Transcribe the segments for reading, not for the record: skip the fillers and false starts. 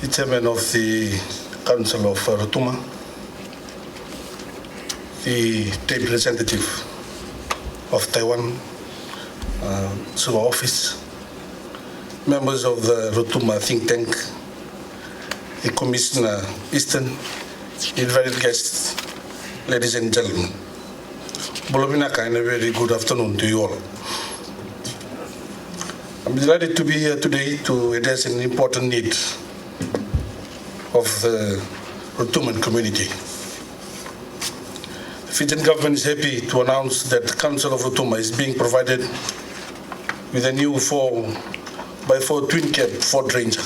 the chairman of the Council of Rotuma, the state representative of Taiwan to our office, members of the Rotuma think tank, the Commissioner Eastern, invited guests, ladies and gentlemen. Bolobinaka, and a very good afternoon to you all. I'm delighted to be here today to address an important need of the Rotuman community. The Fijian government is happy to announce that the Council of Rotuma is being provided with a new 4x4 twin-cab Ford Ranger.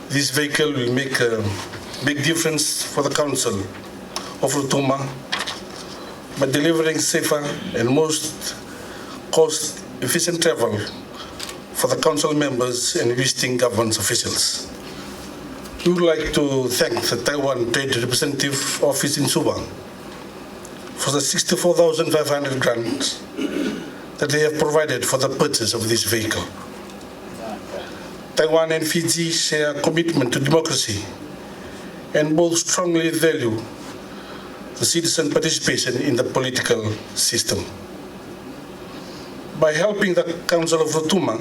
This vehicle will make a big difference for the Council of Rotuma by delivering safer and most cost-efficient travel for the Council members and visiting government officials. We would like to thank the Taiwan Trade Representative Office in Subang for the 64,500 grant that they have provided for the purchase of this vehicle. Taiwan and Fiji share a commitment to democracy and both strongly value the citizen participation in the political system. By helping the Council of Rotuma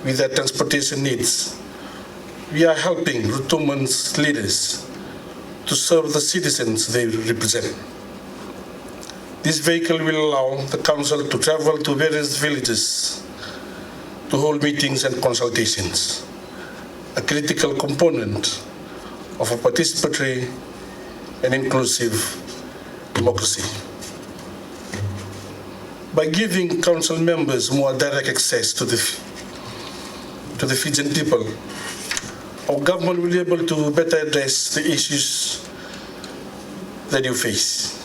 with their transportation needs, we are helping Rotuman's leaders to serve the citizens they represent. This vehicle will allow the Council to travel to various villages to hold meetings and consultations, a critical component of a participatory and inclusive democracy. By giving Council members more direct access to the Fijian people, our government will be able to better address the issues that you face.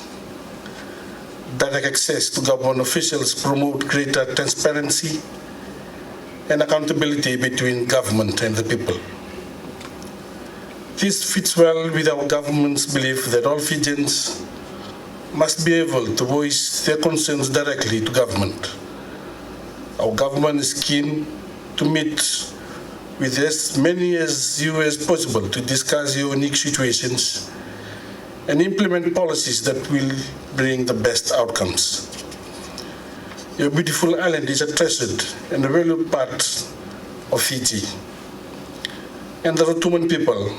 Direct access to government officials promote greater transparency and accountability between government and the people. This fits well with our government's belief that all Fijians must be able to voice their concerns directly to government. Our government is keen to meet with as many as you as possible to discuss your unique situations and implement policies that will bring the best outcomes. Your beautiful island is a treasured and a valued part of Fiji, and the Rotuman people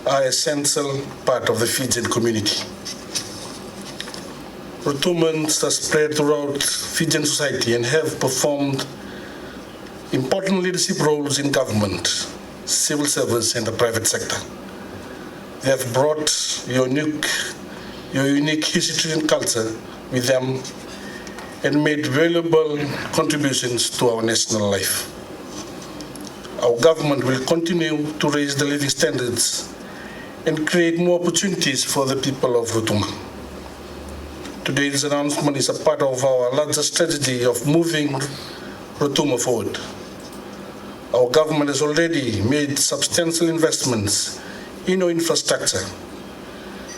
are an essential part of the Fijian community. Rotumans are spread throughout Fijian society and have performed important leadership roles in government, civil service, and the private sector. They have brought your unique history and culture with them and made valuable contributions to our national life. Our government will continue to raise the living standards and create more opportunities for the people of Rotuma. Today's announcement is a part of our larger strategy of moving Rotuma forward. Our government has already made substantial investments in our infrastructure,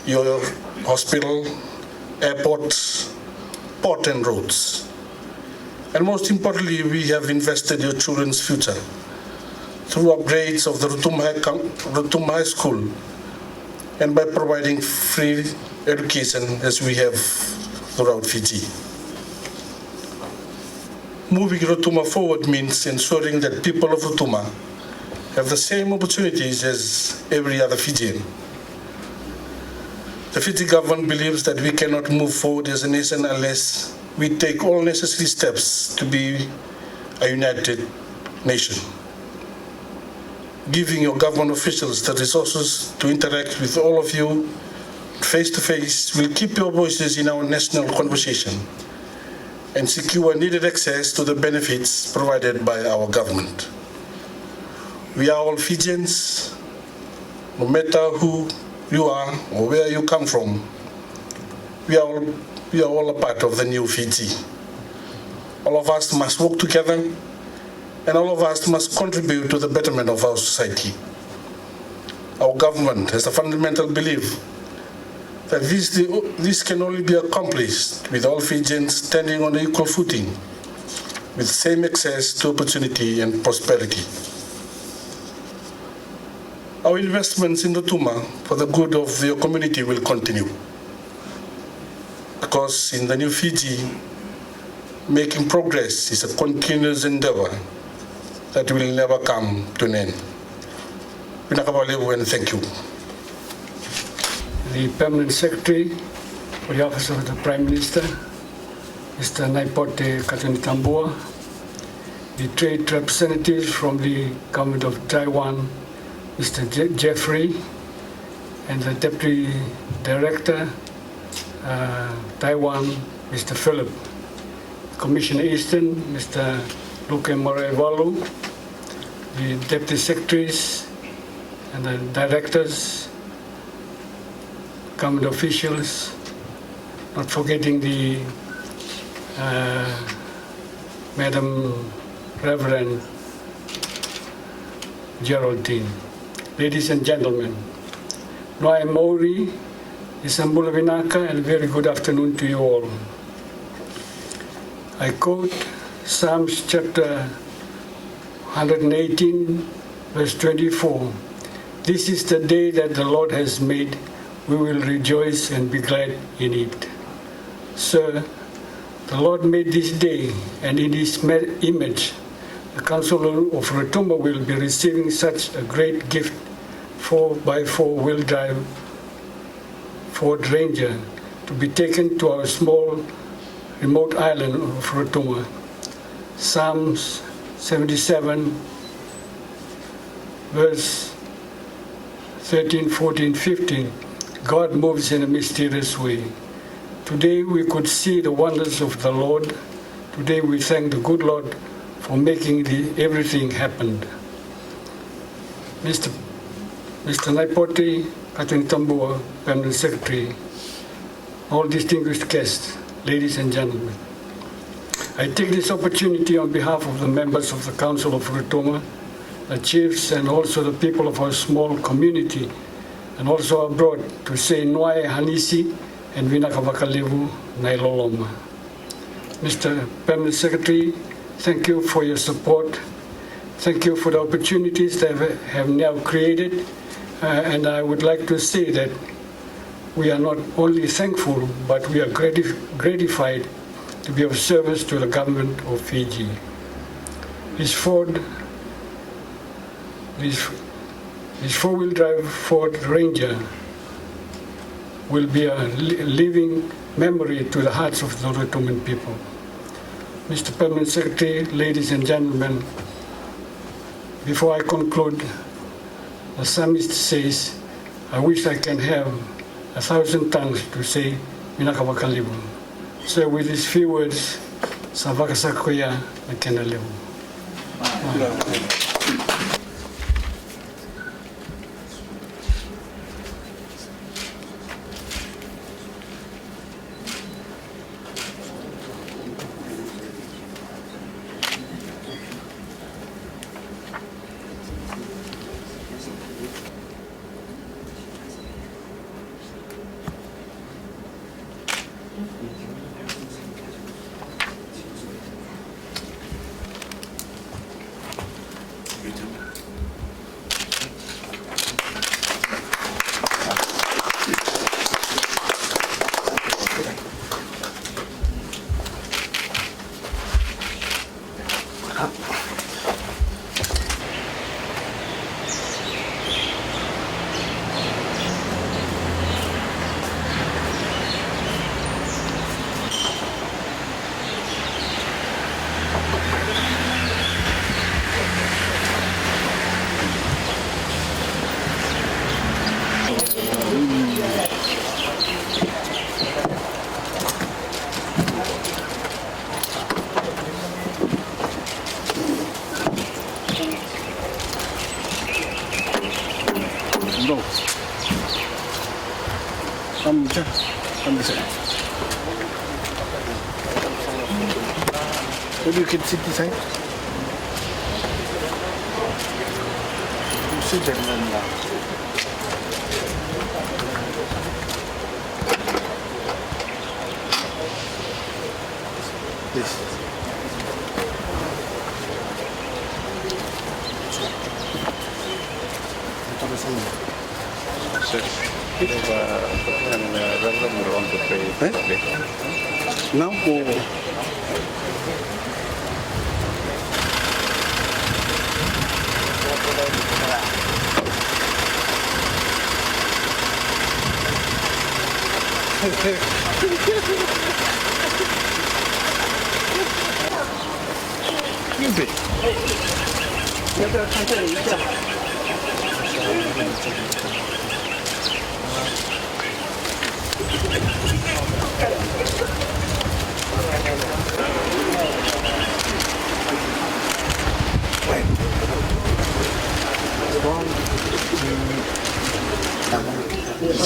your hospital, airport, port and roads. And most importantly, we have invested in your children's future through upgrades of the Rotuma High School and by providing free education as we have throughout Fiji. Moving Rotuma forward means ensuring that people of Rotuma have the same opportunities as every other Fijian. The Fiji government believes that we cannot move forward as a nation unless we take all necessary steps to be a united nation. Giving your government officials the resources to interact with all of you face-to-face will keep your voices in our national conversation and secure needed access to the benefits provided by our government. We are all Fijians, no matter who you are or where you come from. We are all a part of the new Fiji. All of us must work together, and all of us must contribute to the betterment of our society. Our government has a fundamental belief that this can only be accomplished with all Fijians standing on equal footing, with same access to opportunity and prosperity. our investments in Rotuma for the good of your community will continue. Because in the new Fiji, making progress is a continuous endeavor that will never come to an end. And thank you. The Permanent Secretary for the Office of the Prime Minister, Mr. Naipote Katonitabua, the trade representatives from the Government of Taiwan, Mr. Jeffrey, and the Deputy Director, Taiwan, Mr. Philip, Commissioner Eastern, Mr. Luke Morevalu, the Deputy Secretaries and the Directors, government officials, not forgetting the Madam Reverend Geraldine. Ladies and gentlemen, Noai Mauri, Isambula Vinaka, and very good afternoon to you all. I quote Psalms chapter 118, verse 24. This is the day that the Lord has made. We will rejoice and be glad in it. Sir, the Lord made this day, and in His image, the Council of Rotuma will be receiving such a great gift, 4x4 wheel drive Ford Ranger, to be taken to our small remote island of Rotuma. Psalms 77, verse 13, 14, 15. God moves in a mysterious way. Today we could see the wonders of the Lord. Today we thank the good Lord for making everything happen. Mr. Naipote Katonitabua, Permanent Secretary, all distinguished guests, ladies and gentlemen. I take this opportunity on behalf of the members of the Council of Rotuma, the chiefs, and also the people of our small community, and also abroad, to say Noai Hanisi and Vinakavakalevu Nailoloma. Mr. Permanent Secretary, thank you for your support. Thank you for the opportunities that have now created. And I would like to say that we are not only thankful, but we are gratified to be of service to the government of Fiji. This four-wheel drive Ford Ranger will be a living memory to the hearts of the Rotuman people. Mr. Permanent Secretary, ladies and gentlemen, before I conclude, the psalmist says, I wish I can have 1,000 tongues to say Minakawakalibu. So with these few words, Savakasakoya Nakenalebu. Go. Come here. Come this side. Maybe you can sit this side. You sit there and this. Now or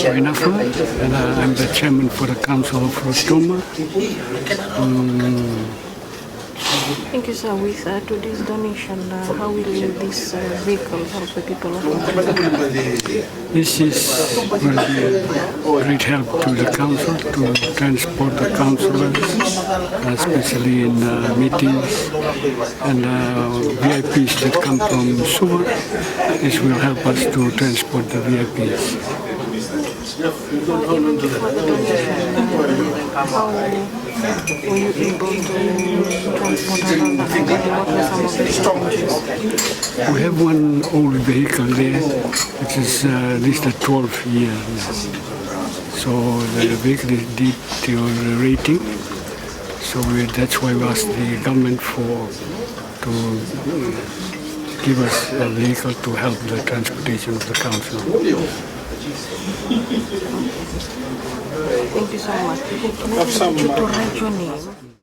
Wainafa, and I'm the chairman for the Council of Rotuma. Thank you, sir. With today's donation, how will this vehicle help the people of Rotuma? This will be a great help to the council to transport the councillors, especially in meetings and VIPs that come from Suva. This will help us to transport the VIPs. Even before the donation, how were you able to transport around the family? What were some of the challenges? We have one old vehicle there, which is at least a 12 year now. So the vehicle is deteriorating. So that's why we asked the government to give us a vehicle to help the transportation of the council. Thank you so much. Can I ask you to write your name?